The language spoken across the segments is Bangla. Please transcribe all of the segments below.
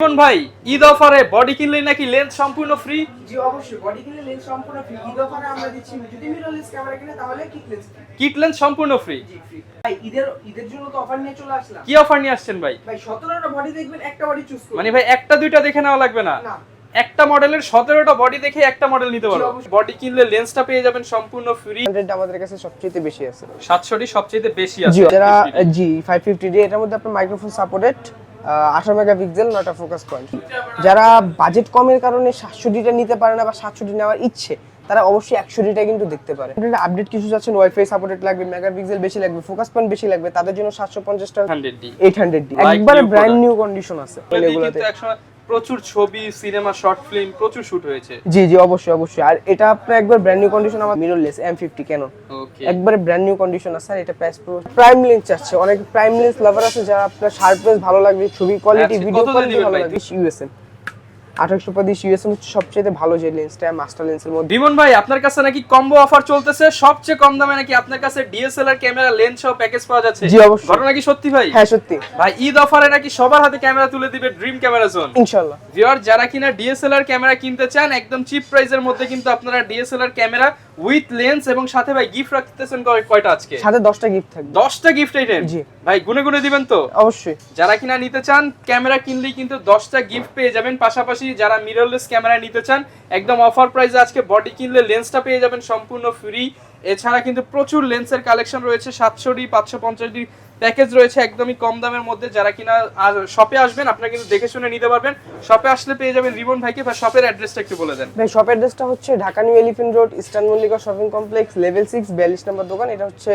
কোন ভাই ঈদ অফারে বডি কিনলে নাকি লেন্স সম্পূর্ণ ফ্রি? জি অবশ্যই, বডি কিনলে লেন্স সম্পূর্ণ ফ্রি। ঈদ অফারে আমরা দিচ্ছি, যদি মিররলেস ক্যামেরা কিনে তাহলে কিট লেন্স সম্পূর্ণ ফ্রি। জি ফ্রি। ভাই ঈদের জন্য তো অফার নিয়ে চলে আসলাম। কি অফার নিয়ে আসছেন ভাই? ভাই 17টা বডি দেখবেন, একটা বডি চুজ করুন। মানে ভাই একটা দুইটা দেখে নেওয়া লাগবে না, না, একটা মডেলের 17টা বডি দেখে একটা মডেল নিতে পারো। অবশ্যই। বডি কিনলে লেন্সটা পেয়ে যাবেন সম্পূর্ণ ফ্রি। 100 আমাদের কাছে সবচেয়ে বেশি আছে। 700 সবচেয়ে বেশি আছে। জি, যারা জি 550D এটার মধ্যে আপনার microphone supported, 18 megapixel, not a focus point. যারা বাজেট কমের কারণে 700Dটা নিতে পারে না বা 700D নেওয়ার ইচ্ছে, তারা অবশ্যই 100Dটা কিন্তু দেখতে পারে। আপডেট কিছু যাচ্ছেন, ওয়াইফাই সাপোর্টেড লাগবে, মেগাপিক্সেল বেশি লাগবে, ফোকাস পয়েন্ট বেশি লাগবে, তাদের জন্য 750 টা 800D একবারে ব্র্যান্ড নিউ কন্ডিশন আছে এগুলোতে। প্রচুর ছবি, সিনেমা, শর্ট ফিল্ম প্রচুর শুট হয়েছে। জি জি অবশ্যই অবশ্যই। আর এটা আপনার একবার ব্র্যান্ড নিউ কন্ডিশন, আমার মিররলেস M50 Canon ওকে, একবারে ব্র্যান্ড নিউ কন্ডিশন আছে। আর এটা প্রাইস পুরো প্রাইম লেন্স আছে। অনেক প্রাইম লেন্স লাভার আছে যারা আপনার শার্পনেস ভালো লাগবে, ছবি কোয়ালিটি, আচ্ছা, ভিডিও কত কোয়ালিটি দিবেন ভালো ভাই? লাগবে। ইউএসএম 2850 ইউএসএম হচ্ছে সবচেয়ে ভালো যে লেন্সটা মাস্টার লেন্সের মধ্যে। রিমন ভাই, আপনার কাছে নাকি কম্বো অফার চলতেছে, সবচেয়ে কম দামে নাকি আপনার কাছে ডিএসএলআর ক্যামেরা লেন্স সহ প্যাকেজ পাওয়া যাচ্ছে? জি অবশ্যই। ঘটনা কি সত্যি ভাই? হ্যাঁ সত্যি ভাই ঈদ অফারে নাকি সবার হাতে ক্যামেরা তুলে দিবে ড্রিম ক্যামেরা জোন ইনশাআল্লাহ। ভিউয়ার, যারা কিনা ডিএসএলআর ক্যামেরা কিনতে চান একদম চিপ প্রাইসের মধ্যে কিন্তু আপনারা ডিএসএলআর ক্যামেরা উইথ লেন্স এবং সাথে ভাই গিফট রাখতেছেন কয়টা আজকে? সাথে 10টা গিফট থাকবে। 10টা গিফট আইটেম। জি ভাই গুনে গুনে দিবেন তো? অবশ্যই। যারা কিনা নিতে চান ক্যামেরা কিনলেই কিন্তু 10টা গিফট পেয়ে যাবেন। পাশাপাশি যারা মিররলেস ক্যামেরা নিতে চান একদম অফার প্রাইসে আজকে বডি কিনলে লেন্সটা পেয়ে যাবেন সম্পূর্ণ ফ্রি। এছাড়া কিন্তু প্রচুর লেন্সের কালেকশন রয়েছে, 700D 550D প্যাকেজ রয়েছে একদমই কম দামের মধ্যে। যারা কিনা শপে আসবেন আপনারা কিন্তু দেখে শুনে নিতে পারবেন। শপে আসলে পেয়ে যাবেন রিবন ভাইকে। বা শপের অ্যাড্রেসটা একটু বলে দেন। ভাই শপ অ্যাড্রেসটা হচ্ছে Dhaka new elephant road, eastern Mallika shopping complex, level 6, 42 নম্বর দোকান। এটা হচ্ছে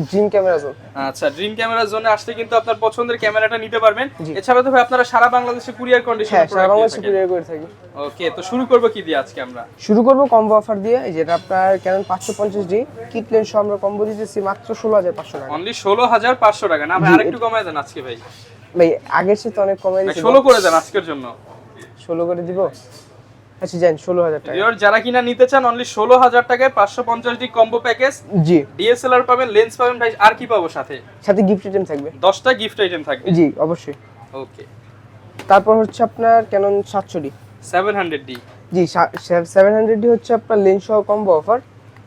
ড্রিম ক্যামেরা জোন। আচ্ছা, ড্রিম ক্যামেরা জোনে আসলে কিন্তু আপনার পছন্দের ক্যামেরাটা নিতে পারবেন। এছাড়া তো ভাই আপনারা সারা বাংলাদেশে কুরিয়ার কন্ডিশনে হ্যাঁ, সারা বাংলাদেশে কুরিয়ার করে থাকি। ওকে, তো শুরু করব কি দিয়ে আজকে আমরা? শুরু করব কম্বো অফার দিয়ে। যেটা আপনার Canon 550D কিট লেন্স সহ আমরা কম্বো দিতেছি মাত্র 16500 টাকা। অনলি 16500 টাকা না ভাই? আরেকটু কমায় দেন আজকে ভাই। ভাই আগের চেয়ে তো অনেক কমে দিয়েছি। 16 করে দেন আজকের জন্য। 16 করে দিব। আচ্ছা জান 16000 টাকা। যারা কিনা নিতে চান অনলি 16000 টাকায় 550D কম্বো প্যাকেজ। জি ডিএসএলআর পাবেন, লেন্স পাবেন ভাই, আর কি পাবো সাথে? সাথে গিফট আইটেম থাকবে। 10টা গিফট আইটেম থাকবে। জি অবশ্যই। ওকে, তারপর হচ্ছে আপনার Canon 700D 700D। জি 700D হচ্ছে আপনার লেন্স সহ কম্বো অফার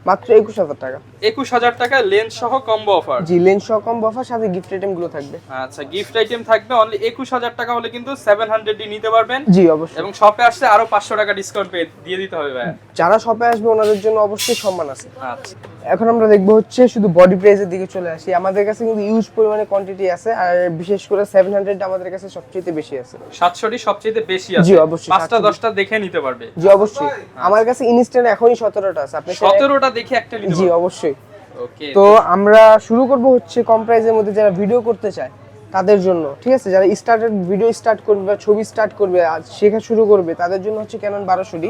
মাত্র 21000 টাকা। 21000 টাকা লেন্স সহ কম্বো অফার। জি লেন্স সহ কম্বো অফার, সাথে গিফট আইটেম গুলো থাকবে। আচ্ছা, গিফট আইটেম থাকবে। অনলি 21000 টাকা হলে কিন্তু 700D নিতে পারবেন। জি অবশ্যই। এবং শপে আসলে আরো 500 টাকা ডিসকাউন্ট দিয়ে দিতে হবে ভাই। যারা শপে আসবে ওনাদের জন্য অবশ্যই সম্মান আছে। আচ্ছা, এখন আমরা দেখবো হচ্ছে শুধু বডি প্রাইসের দিকে চলে আসি। আমাদের কাছে কিন্তু ইউজ পরিমাণে কোয়ান্টিটি আছে, আর বিশেষ করে 700 আমাদের কাছে সবচেয়ে বেশি আছে। 700D সবচেয়ে বেশি আছে। জি অবশ্যই। 5টা 10টা দেখে নিতে পারবে। জি অবশ্যই। আমার কাছে ইনস্ট্যান্ট এখনই 17টা আছে। আপনি 17টা দেখে একটা নিতে জি পারবে। অবশ্যই। ওকে, তো আমরা শুরু করব হচ্ছে কম প্রাইসের মধ্যে। যারা ভিডিও করতে চায় তাদের জন্য, ঠিক আছে, যারা ভিডিও স্টার্ট করবে বা ছবি স্টার্ট করবে, শেখা শুরু করবে, তাদের জন্য হচ্ছে Canon 1200D।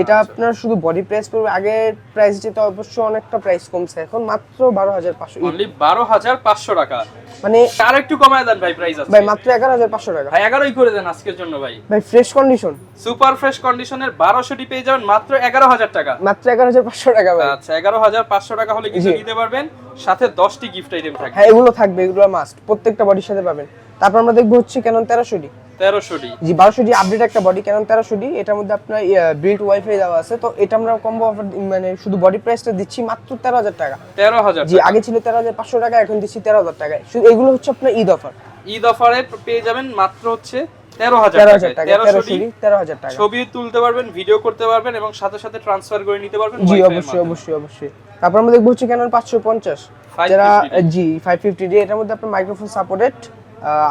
এটা আপনার শুধু বডি প্রাইস পড়বে, আগের প্রাইস যেটা অবশ্য অনেকটা প্রাইস কমছে, এখন মাত্র 12500। অনলি 12500 টাকা। মানে আর একটু কমায় দেন ভাই প্রাইস আছে। ভাই মাত্র 11500 টাকা। ভাই 11ই করে দেন আজকের জন্য ভাই। ভাই ফ্রেশ কন্ডিশন, সুপার ফ্রেশ কন্ডিশনের 1200D পেয়ে যাবেন মাত্র 11000 টাকা। মাত্র 11500 টাকা ভাই। আচ্ছা, 11500 টাকা হলে কিন্তু নিতে পারবেন। সাথে 10টি গিফট আইটেম থাকবে। হ্যাঁ এগুলো থাকবে, এগুলো মাস্ট, প্রত্যেকটা বডির সাথে পাবেন। তারপর আমরা দেখবো হচ্ছে Canon 1300D 1300D। জি 1200D আপডেট একটা বডি Canon 1300D। এটার মধ্যে আপনার বিল্ট ওয়াইফাই দেওয়া আছে। তো এটা আমরা কম্বো অফার মানে শুধু বডি প্রাইসটা দিচ্ছি মাত্র 13000 টাকা। 13000 জি আগে ছিল 13500 টাকা, এখন দিচ্ছি 13000 টাকায়। শুধু এগুলো হচ্ছে আপনার ঈদ অফার। ঈদ অফারে পেয়ে যাবেন মাত্র হচ্ছে 13000 টাকা। 13000 টাকা ছবি তুলতে পারবেন, ভিডিও করতে পারবেন এবং সাথে সাথে ট্রান্সফার করে নিতে পারবেন। জি অবশ্যই অবশ্যই অবশ্যই। তারপর আমরা দেখবো হচ্ছে Canon 550, যারা জি 550D এটার মধ্যে আপনার microphone supported,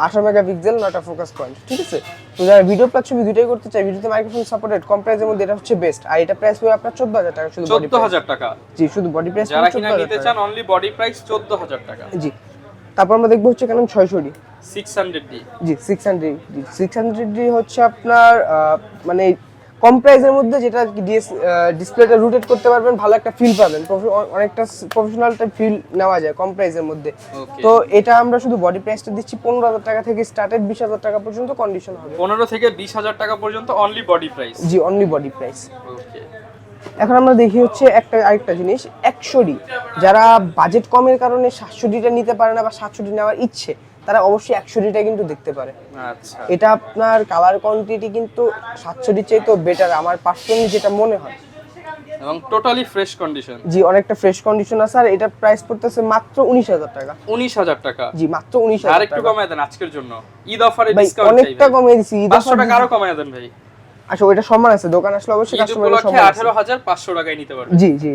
18 megapixel, not a focus point, ঠিক আছে। তো যারা ভিডিও প্লাস ছবি দুটোই করতে চায়, ভিডিওতে মাইক্রোফোন সাপোর্টেড কম প্রাইসের মধ্যে এটা হচ্ছে বেস্ট। আর এটা প্রাইস পড়বে আপনার 14000 টাকা শুধু বডি প্রাইস। 14000 টাকা। জি শুধু বডি প্রাইস। যারা কিনা নিতে চান অনলি বডি প্রাইস 14000 টাকা। জি তারপর আমরা দেখবো হচ্ছে Canon 600D 600D। জি 600D হচ্ছে আপনার মানে কম প্রাইসের মধ্যে, যেটা ডিসপ্লেটা রোটেট করতে পারবেন, ভালো একটা ফিল পাবেন, অনেকটা প্রফেশনাল টাইপ ফিল নেওয়া যায় কম প্রাইসের মধ্যে। তো এটা আমরা শুধু বডি প্রাইসটা দিচ্ছি 15000 টাকা থেকে স্টার্টেড 20000 টাকা পর্যন্ত কন্ডিশন হবে। 15 থেকে 20000 টাকা পর্যন্ত অনলি বডি প্রাইস। জি অনলি বডি প্রাইস। ওকে, এখন আমরা দেখি হচ্ছে আরেকটা জিনিস 100D। যারা বাজেট কমের কারণে 700Dটা নিতে পারে না বা 700D নেওয়ার ইচ্ছে, তারা অবশ্যই 100ডিটা কিন্তু দেখতে পারে। আচ্ছা, এটা আপনার কালার কোয়ান্টিটি কিন্তু 700ডির চাইতেও বেটার আমার পার্সোনালি যেটা মনে হয়। এবং টোটালি ফ্রেশ কন্ডিশন। জি, অনেকটা ফ্রেশ কন্ডিশন আছে। আর এটা প্রাইস পড়তেছে মাত্র 19000 টাকা। 19000 টাকা? জি, মাত্র 19000 আর একটু কমায় দেন আজকের জন্য, ঈদ অফারে ভাই ডিসকাউন্ট চাই অনেকটা কমিয়ে দিছি। ঈদ 500 অফার টাকা আরো কমায় দেন ভাই। আচ্ছা, ওইটা সম্মান আছে, দোকান আসলে অবশ্যই ঈদ কাস্টমারের উপলক্ষে সম্মান আছে। 18500 টাকায় নিতে পারবেন। জি জি।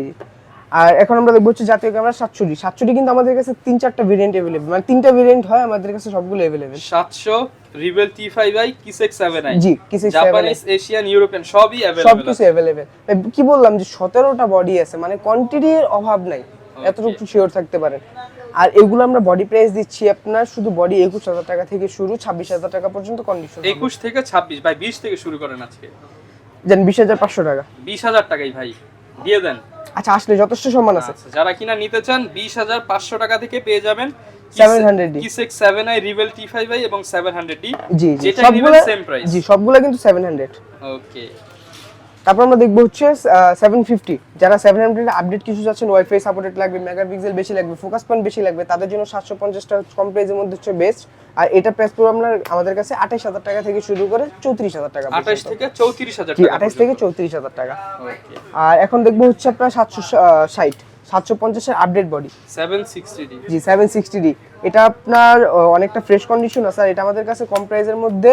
আর এখন আমরা দেখব হচ্ছে জাতীয় ক্যামেরা 700D কিন্তু আমাদের কাছে 3-4টা ভেরিয়েন্ট अवेलेबल, মানে 3টা ভেরিয়েন্ট হয় আমাদের কাছে, সবগুলো अवेलेबल। 700 রিবেল T5i কিসেক্স 7i, জি, কিসেক্স 7i, জাপানিজ, এশিয়ান, ইউরোপিয়ান সবই अवेलेबल, সবকিছু अवेलेबल। কি বললাম যে 17টা বডি আছে, মানে কোয়ান্টিটির অভাব নাই, এতটুকু শিওর থাকতে পারেন। আর এগুলো আমরা বডি প্রাইস দিচ্ছি আপনার শুধু বডি 21000 টাকা থেকে শুরু 26000 টাকা পর্যন্ত কন্ডিশন। 21 থেকে 26 ভাই, 20 থেকে শুরু করেন আজকে। জান 20500 টাকা। 20000 টাকাই ভাই দিয়ে দেন। আচ্ছা, আসলে যথেষ্ট সম্মান আছে। আচ্ছা, যারা কিনা নিতে চান 20500 টাকা থেকে পেয়ে যাবেন 700D, কিসেক্স 7i, রিবেল T5i এবং 700D। জি জি, যেটা সবগুলো নিবেন সেম প্রাইস। জি, সবগুলো কিন্তু 700। ওকে, তারপর আমরা দেখব হচ্ছে 750। যারা 700 আপডেট কিছু যাচ্ছেন, ওয়াইফাই সাপোর্টেড লাগবে, মেগাপিক্সেল বেশি লাগবে, ফোকাস পয়েন্ট বেশি লাগবে, তাদের জন্য 750টা কম প্রাইসের মধ্যে হচ্ছে বেস্ট। আর এটা প্রাইস পুরো আপনার আমাদের কাছে 28000 টাকা থেকে শুরু করে 34000 টাকা। 28 থেকে 34000 জি, টাকা। 28 থেকে 34000 টাকা। ওকে, আর এখন দেখব হচ্ছে আপনার 750 এর আপডেট বডি 760D। জি, 760D। এটা আপনার অনেকটা ফ্রেশ কন্ডিশন আছে। আর এটা আমাদের কাছে কম প্রাইসের মধ্যে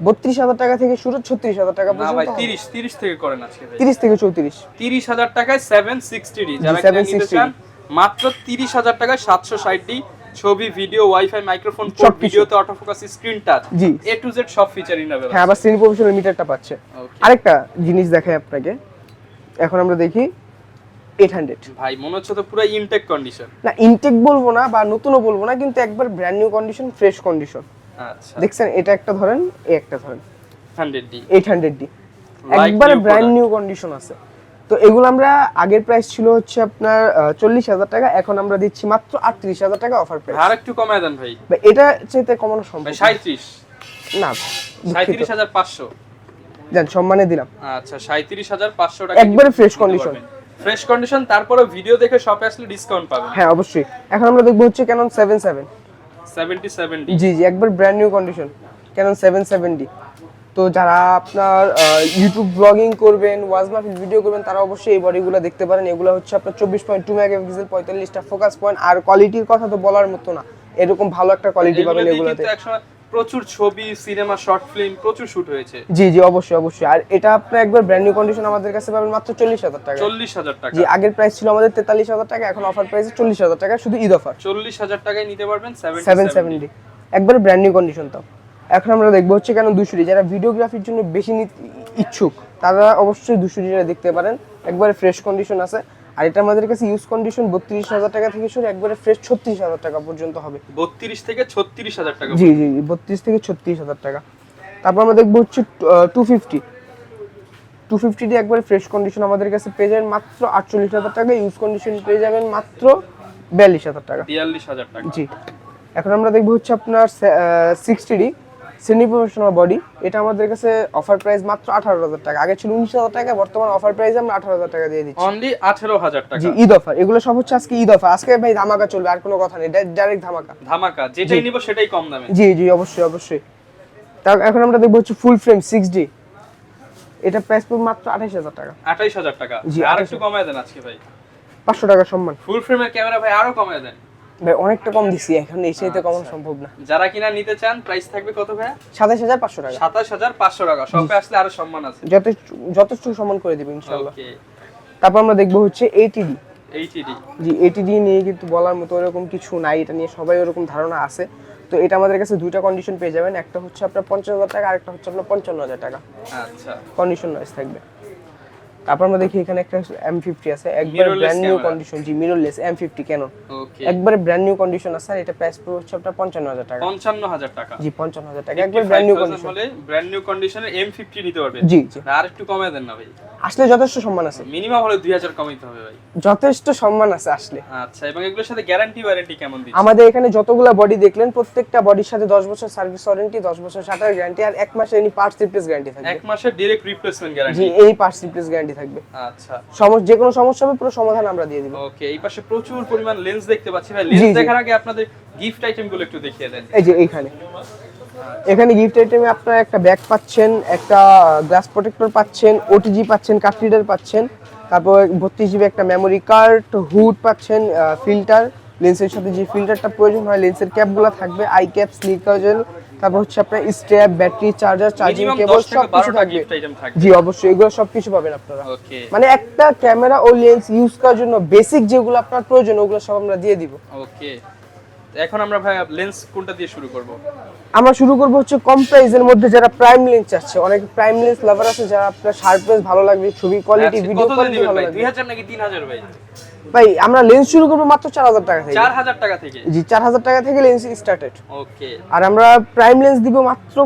32000 টাকা থেকে শুরু 36000 টাকা না পর্যন্ত। ভাই 30 থেকে করেন আজকে ভাই। 30 থেকে 34। 30000 টাকায় 760D, যারা জি, কিনা নিতে 760D চান মাত্র 30000 টাকায় 760D, ছবি, ভিডিও, ওয়াইফাই, মাইক্রোফোন, পোর্ট, সবকিছু। ভিডিওতে auto focus, screen touch, G. A to Z সব ফিচার ইনাবেল। হ্যাঁ, আবার শ্রেণী প্রফেশনাল মিটারটা পাচ্ছে। Okay. আরেকটা জিনিস দেখাই আপনাকে, এখন আমরা দেখি 800। ভাই মনে হচ্ছে তো পুরো ইনটেক কন্ডিশন। না, ইনটেক বলবো না বা নতুনও বলবো না, কিন্তু একবার brand new condition, fresh condition. আচ্ছা, দেখছেন, এটা একটা ধরেন, এই একটা ধরেন, 100D 800D Like একবারে new brand product. New condition আছে। তো এগুলো আমরা আগের প্রাইস ছিল হচ্ছে আপনার 40000 টাকা, এখন আমরা দিচ্ছি মাত্র 38000 টাকা অফার প্রাইস। আর একটু কমায় দেন ভাই। বা এটা চাইতে কমানো সম্ভব ভাই না। 37, না, 37500। জান সম্মানে দিলাম। আচ্ছা, 37500 টাকা একবারে fresh condition। Fresh condition. তারপরে ভিডিও দেখে শপে আসলে ডিসকাউন্ট পাবেন। হ্যাঁ, অবশ্যই। এখন আমরা দেখবো হচ্ছে ক্যানন 77D। জি জি, একবার ব্র্যান্ড নিউ কন্ডিশন ক্যানন 770। তো যারা আপনার ইউটিউব ব্লগিং করবেন, ওয়াজ মাহফিল ভিডিও করবেন, তারা অবশ্যই এই বডিগুলো দেখতে পারেন। এগুলো হচ্ছে আপনার 24.2 মেগাপিক্সেল, 45টা ফোকাস পয়েন্ট। আর কোয়ালিটির কথা তো বলার মতো না, এরকম ভালো একটা কোয়ালিটি পাবেন এগুলোতে। কিন্তু একসময় প্রচুর ছবি, সিনেমা, শর্ট ফিল্ম প্রচুর শুট হয়েছে। জি জি, অবশ্যই অবশ্যই। আর এটা আপনার একবার ব্র্যান্ড নিউ কন্ডিশন আমাদের কাছে পাবেন মাত্র 40000 টাকা। 40000 টাকা। জি, আগের প্রাইস ছিল আমাদের 43000 টাকা, এখন অফার প্রাইসে 40000 টাকা, শুধু ঈদ অফার। 40000 টাকায় নিতে পারবেন 770 একবারে ব্র্যান্ড নিউ কন্ডিশন। তো এখন আমরা দেখবো হচ্ছে কেন 200D। যারা ভিডিওগ্রাফির জন্য বেশি ইচ্ছুক, তারা অবশ্যই 200Dটা দেখতে পারেন, একবারে ফ্রেশ কন্ডিশন আছে। আর এটা আমাদের কাছে ইউজ কন্ডিশন 32000 টাকা থেকে শুরু একবারে ফ্রেশ 36000 টাকা পর্যন্ত হবে। 32 থেকে 36000 টাকা। জি জি, 32 থেকে 36000 টাকা। তারপর আমরা দেখবো হচ্ছে 250D একবারে ফ্রেশ কন্ডিশন আমাদের কাছে পেয়ে যাবেন মাত্র 48000 টাকা, ইউজ কন্ডিশন পেয়ে যাবেন মাত্র 42000 টাকা। 42000 টাকা। জি। এখন আমরা দেখবো হচ্ছে আপনার 60D সেমি প্রফেশনাল বডি। এটা আমাদের কাছে অফার প্রাইস মাত্র 18000 টাকা, আগে ছিল 19000 টাকা, বর্তমান অফার প্রাইস আমরা 18000 টাকা দিয়ে দিচ্ছি। অনলি 18000 টাকা। জি, ঈদ অফার। এগুলো সব হচ্ছে আজকে ঈদ অফার। আজকে ভাই ধামাকা চলবে, আর কোনো কথা নেই, ডাইরেক্ট ধামাকা। ধামাকা, যেটাই নিব সেটাই কম দামে। জি জি, অবশ্যই অবশ্যই। তার এখন আমরা দেখবো হচ্ছে ফুল ফ্রেম 6D। এটা প্রাইস পড়বে মাত্র 28000 টাকা। 28000 টাকা। জি, আর একটু কমায় দেন আজকে ভাই। 500 টাকা সম্মান। ফুল ফ্রেমের ক্যামেরা ভাই আরো কমায় দেন। ভাই অনেকটা কম দিছি, এখন এই চাইতে কমানো সম্ভব না। যারা কিনা নিতে চান প্রাইস থাকবে কত ভাই? 27500 টাকা। 27500 টাকা। শপে আসলে আরো সম্মান আছে। যথেষ্ট সম্মান করে দেব ইনশাআল্লাহ। ওকে, তারপর আমরা দেখবো হচ্ছে 80D। 80D। জি, 80D নিয়ে কিন্তু বলার মতো এরকম কিছু নাই, এটা নিয়ে সবাই ওরকম ধারণা আছে। তো এটা আমাদের কাছে দুইটা কন্ডিশন পেয়ে যাবেন, একটা হচ্ছে আপনার 50000 টাকা, আরেকটা হচ্ছে আপনার 55000 টাকা। আচ্ছা, কন্ডিশন ওয়াইজ থাকবে। তারপর আমরা দেখি এখানে একটা M50 আছে, একবার Mirrorless brand new camera। Condition. জি, মিররলেস M50 ক্যানন, ওকে। একবারে ব্র্যান্ড নিউ কন্ডিশন আছে। আর এটা প্রাইস পড়বে হচ্ছে আপনার 55000 টাকা। 55000 টাকা। জি, 55000 টাকা, একবার ব্র্যান্ড নিউ 55,000 কন্ডিশন। হলে ব্র্যান্ড নিউ কন্ডিশনের M50 নিতে পারবেন। জি জি, আর একটু কমায় দেন না ভাই। আসলে যথেষ্ট সম্মান আছে, মিনিমাম হলে 2000 কমাইতে হবে ভাই। যথেষ্ট সম্মান আছে আসলে। আচ্ছা, এবং এগুলোর সাথে গ্যারান্টি ওয়ারেন্টি কেমন দিচ্ছে? আমাদের এখানে যতগুলা বডি দেখলেন, প্রত্যেকটা বডির সাথে 10 বছর সার্ভিস ওয়ারেন্টি, 10 বছর শাটার গ্যারান্টি, আর 1 মাসের এনি পার্টস রিপ্লেস গ্যারান্টি থাকবে। 1 মাসের ডাইরেক্ট রিপ্লেসমেন্ট জি, গ্যারান্টি। এই পার্টস রিপ্লেস গ্যারান্টি থাকবে। আচ্ছা, যে কোনো সমস্যা হবে পুরো সমাধান আমরা দিয়ে দিব। ওকে, এই পাশে প্রচুর পরিমাণ লেন্স দেখতে পাচ্ছি ভাই। লেন্স দেখার আগে আপনাদের গিফট আইটেম গুলো একটু দেখিয়ে দেন। এই যে এখানে গিফট আইটেমে আপনারা একটা ব্যাগ পাচ্ছেন, একটা গ্লাস প্রোটেক্টর পাচ্ছেন, ওটিজি পাচ্ছেন, কাট রিডার পাচ্ছেন, তারপর 32 জিবি একটা মেমোরি কার্ড, হুড পাচ্ছেন, ফিল্টার, লেন্সের সাথে যে ফিল্টারটা প্রয়োজন হয়, লেন্সের ক্যাপগুলো থাকবে, আই ক্যাপ, স্লিকার জেল, তারপর হচ্ছে আপনার strap, battery, charger, charging cable সবকিছু থাকবে। জি অবশ্যই, এগুলো সবকিছু পাবেন আপনারা। মানে একটা ক্যামেরা ও লেন্স ইউজ করার জন্য বেসিক যেগুলো আপনার প্রয়োজন ওগুলো সব আমরা দিয়ে দিব। ওকে, এখন আমরা ভাই লেন্স কোনটা দিয়ে শুরু করব? আমরা শুরু করব হচ্ছে কম প্রাইসের মধ্যে, যারা প্রাইম লেন্স চাচ্ছে, অনেক প্রাইম লেন্স লাভার আছে, যারা আপনার শার্পনেস ভালো লাগবে, ছবি কোয়ালিটি, ভিডিও কোয়ালিটি ভালো লাগবে। 2000 নাকি 3000 ভাই? ভাই আমরা লেন্স শুরু করব মাত্র 4000 টাকা থেকে। 4000 টাকা থেকে? জি, 4000 টাকা থেকে লেন্স স্টার্টেড। ওকে, আর আমরা প্রাইম লেন্স দিব মাত্র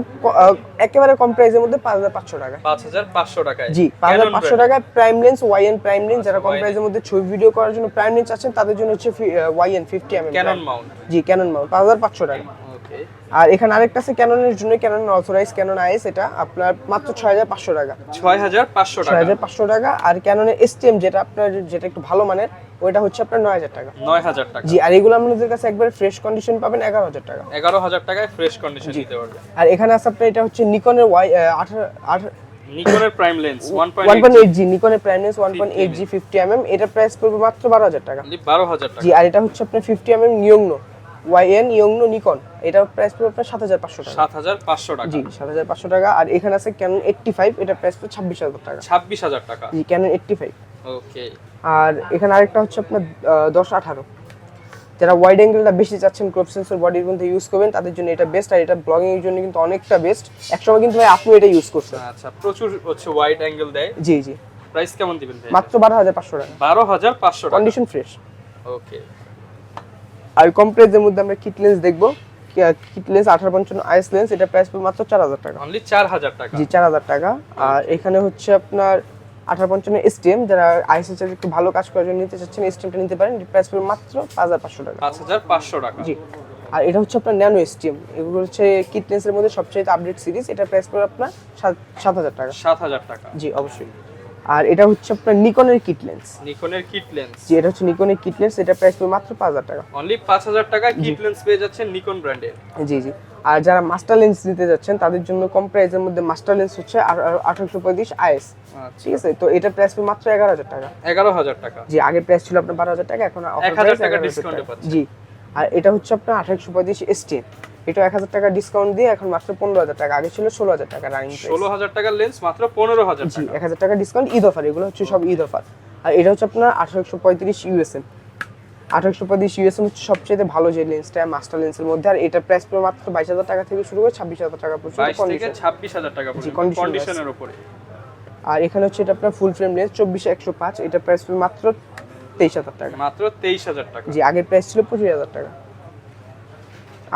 একেবারে কম প্রাইসের মধ্যে 5500 টাকা। 5500 টাকায়? জি, 5500 টাকায় prime lens, YN prime lens. যারা কম প্রাইসের মধ্যে ছবি ভিডিও করার জন্য প্রাইম লেন্স চাচ্ছেন তাদের জন্য হচ্ছে ওয়াইএন 50 mm ক্যানন মাউন্ট। জি, ক্যানন মাউন্ট 5500 টাকা। ওকে, আর এখানে আরেকটা আছে ক্যাননের জন্য, ক্যানন অথরাইজ ক্যানন আইএস, এটা আপনার মাত্র 6500 টাকা। 6500 টাকা? 6500 টাকা। আর ক্যাননের এসটিএম যেটা আপনার যেটা একটু ভালো মানের, ওটা হচ্ছে আপনার 9000 টাকা। 9000 টাকা? জি, আর এগুলো আমাদের কাছে একবারে ফ্রেশ কন্ডিশন পাবেন 11000 টাকা। 11000 টাকায় ফ্রেশ কন্ডিশন দিতে পারবে। আর এখানে আছে আপনার এটা হচ্ছে নিকনের নিকনের প্রাইম লেন্স 1.8G, নিকনের প্রাইম লেন্স 1.8G 50 mm, এটা প্রাইস পড়বে মাত্র 12000 টাকা। 12000 টাকা? জি, আর এটা হচ্ছে আপনার 50 mm ইয়ংনো, ওয়াইএন ইয়ংনো নিকন, এটা প্রাইস পড়বে আপনার 7500 টাকা। 7500 টাকা? জি, 7500 টাকা। আর এখানে আছে ক্যানন 85, এটা প্রাইস পড়বে 26000 টাকা। 26000 টাকা? জি, ক্যানন 85। ওকে, আর এখানে আরেকটা হচ্ছে আপনার 10-18, যারা ওয়াইড অ্যাঙ্গেলটা বেশি চাচ্ছেন, ক্রপ সেন্সর বডির মধ্যে ইউজ করবেন, তাদের জন্য এটা বেস্ট। আর এটা ব্লগিং এর জন্য কিন্তু অনেকটা বেস্ট। একসময় কিন্তু ভাই আপনি এটা ইউজ করছেন। আচ্ছা, প্রচুর হচ্ছে ওয়াইড অ্যাঙ্গেল দেয়। জি জি। প্রাইস কেমন দিবেন ভাই? মাত্র 12500 টাকা। 12500 টাকা? Condition fresh. ওকে। আর কম প্রাইসের মধ্যে আমরা কিট লেন্স দেখবো। কিট লেন্স 1855 আইএস লেন্স, এটা প্রাইস পড়বে মাত্র 4000 টাকা। অনলি 4000 টাকা? জি, 4000 টাকা। আর এখানে হচ্ছে আপনার 1855 এসটিএম, যারা আইএস এর একটু ভালো কাজ করার জন্য নিতে চাচ্ছেন, এসটিএমটা নিতে পারেন। এর প্রাইস পড়বে মাত্র 5500 টাকা। 5500 টাকা? জি। আর এটা হচ্ছে আপনার ন্যানো এসটিএম, এগুলো হচ্ছে কিট লেন্সের মধ্যে সবচেয়ে আপডেট সিরিজ, এটা প্রাইস পড়বে আপনার 7000 টাকা। 7000 টাকা? জি অবশ্যই। আর এটা হচ্ছে আপনার নিকনের কিট লেন্স। নিকনের কিট লেন্স? জি, এটা হচ্ছে নিকনের কিট লেন্স, এটা প্রাইস পড়বে মাত্র 5000 টাকা। অনলি 5000 টাকা কিট লেন্স পেয়ে যাচ্ছেন নিকন ব্র্যান্ডের। জি জি। আর যারা মাস্টার লেন্স নিতে যাচ্ছেন তাদের জন্য কম প্রাইসের মধ্যে মাস্টার লেন্স হচ্ছে 1835 আইএস। ঠিক আছে, তো এটা প্রাইস পড়বে মাত্র 11000 টাকা। 11000 টাকা? জি, আগের প্রাইস ছিল আপনার 12000 টাকা, এখন 1000 টাকা ডিসকাউন্টে পাচ্ছেন। জি। আর এটা হচ্ছে আপনার 1835 এসটিএম, এটা 1000 টাকা ডিসকাউন্ট দিয়ে এখন মাত্র 15000 টাকা, আগে ছিল 16000 টাকা রানিং প্রাইস। 16000 টাকার লেন্স মাত্র 15000 টাকা? জি, 1000 টাকা ডিসকাউন্ট, ঈদ অফার, এগুলো হচ্ছে সব ঈদ অফার। আর এটা হচ্ছে আপনার 1835 ইউএসএম। 1835 ইউএসএম হচ্ছে সবচেয়ে ভালো যে লেন্সটা মাস্টার লেন্সের মধ্যে। আর এটা প্রাইস পড়বে মাত্র 22000 টাকা থেকে শুরু করে 26000 টাকা পর্যন্ত। 22 থেকে 26000 টাকা পর্যন্ত কন্ডিশনের উপরে। আর এখানে হচ্ছে এটা আপনার ফুল ফ্রেম লেন্স 24-105, এটা প্রাইস পড়বে মাত্র 23000 টাকা। মাত্র 23000 টাকা? জি, আগের প্রাইস ছিল 25000 টাকা।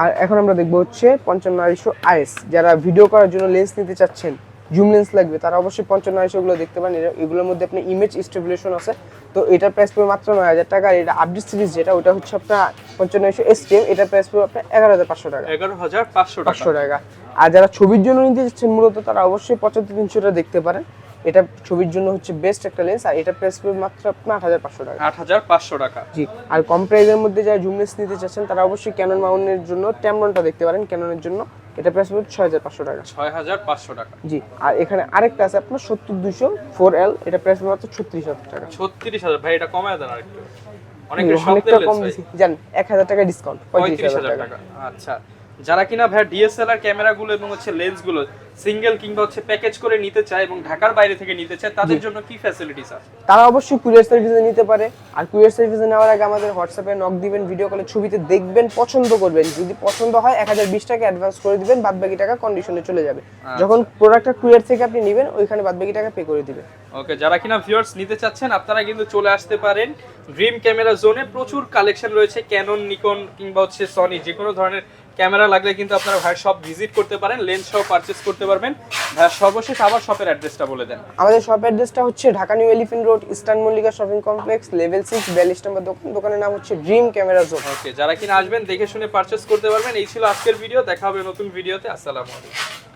আর এখন আমরা দেখবো হচ্ছে 55-250 আইএস, যারা ভিডিও করার জন্য লেন্স নিতে চাচ্ছেন, জুম লেন্স লাগবে, তারা অবশ্যই 55-250 গুলো দেখতে পারেন। এগুলোর মধ্যে আপনার ইমেজ স্টেবিলাইজেশন আছে, তো এটার প্রাইস পড়বে মাত্র 9000 টাকা। আর এটা আপডেট সিরিজ যেটা, ওটা হচ্ছে আপনার 55-250 এসটিএম, এটার প্রাইস পড়বে আপনার 11500 টাকা। 11500 টাকা। আর যারা ছবির জন্য নিতে চাচ্ছেন মূলত, তারা অবশ্যই 75-300 দেখতে পারেন। এটা ছবির জন্য হচ্ছে বেস্ট একটা লেন্স। আর এটা প্রাইস পড়বে মাত্র আপনার 8500 টাকা। 8500 টাকা? জি। আর কম প্রাইসের মধ্যে যারা জুম লেন্স নিতে চাচ্ছেন, তারা অবশ্যই ক্যানন মাউন্টের জন্য ট্যামরনটা দেখতে পারেন, ক্যাননের জন্য, এটা প্রাইস পড়বে 6500 টাকা। 6500 টাকা? জি। আর এখানে আরেকটা আছে আপনার 70-200 4L, এটা প্রাইস পড়বে মাত্র 36000 টাকা। 36000? ভাই এটা কমায় দেন আরেকটু, অনেকটা কম দিছি জান, 1000 টাকা ডিসকাউন্ট, 35000 টাকা। আচ্ছা, যারা কিনা ভাই ডিএসএলআর ক্যামেরাগুলো এবং হচ্ছে লেন্সগুলো সিঙ্গেল কিংবা হচ্ছে প্যাকেজ করে নিতে চায় এবং ঢাকার বাইরে থেকে নিতে চায়, তাদের জন্য কি ফ্যাসিলিটিস আছে? তারা অবশ্যই কুরিয়ার সার্ভিসে নিতে পারে। আর কুরিয়ার সার্ভিসে নেওয়ার আগে আমাদের হোয়াটসঅ্যাপে নক দিবেন, ভিডিও কলে ছবিতে দেখবেন, পছন্দ করবেন, যদি পছন্দ হয় 1020 টাকা অ্যাডভান্স করে দিবেন, বাদবাকি টাকা কন্ডিশনে চলে যাবে। যখন প্রোডাক্টটা কুরিয়ার থেকে আপনি নেবেন, ওইখানে বাদবাকি টাকা পে করে দিবেন। ওকে, যারা কিনা ভিউয়ার্স নিতে চাচ্ছেন, আপনারা কিন্তু চলে আসতে পারেন ড্রিম ক্যামেরা জোনে। প্রচুর কালেকশন রয়েছে, ক্যানন, নিকন কিংবা হচ্ছে সনি, যে কোনো ধরনের ক্যামেরা লাগলে কিন্তু আপনারা ভাইয়ের শপ ভিজিট করতে পারেন, লেন্স সহ পারচেজ করতে পারবেন। ভাইয়া সর্বশেষ আবার শপের অ্যাড্রেসটা বলে দেন। আমাদের শপ অ্যাড্রেসটা হচ্ছে Dhaka new elephant road, eastern Mallika shopping complex, level 6, 42 নম্বর দোকান। দোকানের নাম হচ্ছে ড্রিম ক্যামেরা জোন। ওকে, যারা কিনা আসবেন দেখে শুনে পারচেজ করতে পারবেন। এই ছিল আজকের ভিডিও, দেখা হবে নতুন ভিডিওতে। আসসালামু আলাইকুম।